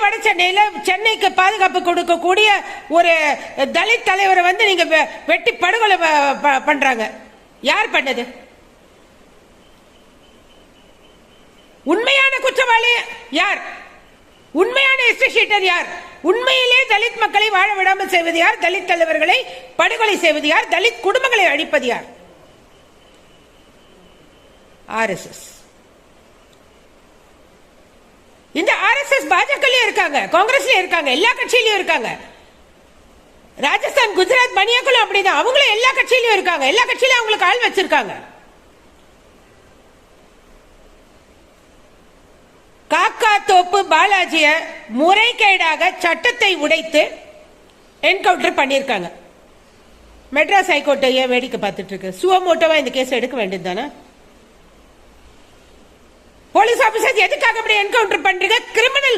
வட சென்னையில சென்னைக்கு பாதுகாப்பு கொடுக்கக்கூடிய ஒரு தலித் தலைவரை வந்து நீங்க வெட்டி படுகொலை பண்றாங்க. யார் பண்ணது? உண்மையான குற்றவாளி யார்? உண்மையான எஸ்டிஷீட்டர் யார்? உண்மையிலே தலித் மக்களை வாழ விடாமல் செய்வது யார்? தலித் தலைவர்களை படுகொலை செய்வது யார்? தலித் குடும்பங்களை அழிப்பது யார்? RSS. இந்த RSS பாஜகலயும் இருக்காங்க, காங்கிரஸ்லயும் இருக்காங்க, எல்லா கட்சியிலயும் இருக்காங்க. ராஜஸ்தான், குஜராத், பனியாக்குளம் அப்படிதான். அவங்களும் எல்லா கட்சியிலயும் இருக்காங்க, எல்லா கட்சியிலும் அவங்களுக்கு ஆள் வச்சிருக்காங்க. காக்கா தோப்பு பாலாஜிய முறைகேடாக சட்டத்தை உடைத்து என்கவுண்டர் பண்ணிருக்காங்க. மெட்ராஸ் ஹைகோர்ட் ஏன் வேடிக்கை பார்த்துட்டு இருக்கு? சுவமோட்டோவா இந்த கேஸ் எடுக்க வேண்டியது தானே? போலீஸ் ஆபீசர் எதுக்காக அப்படி என்கவுண்டர் பண்றீங்க? கிரிமினல்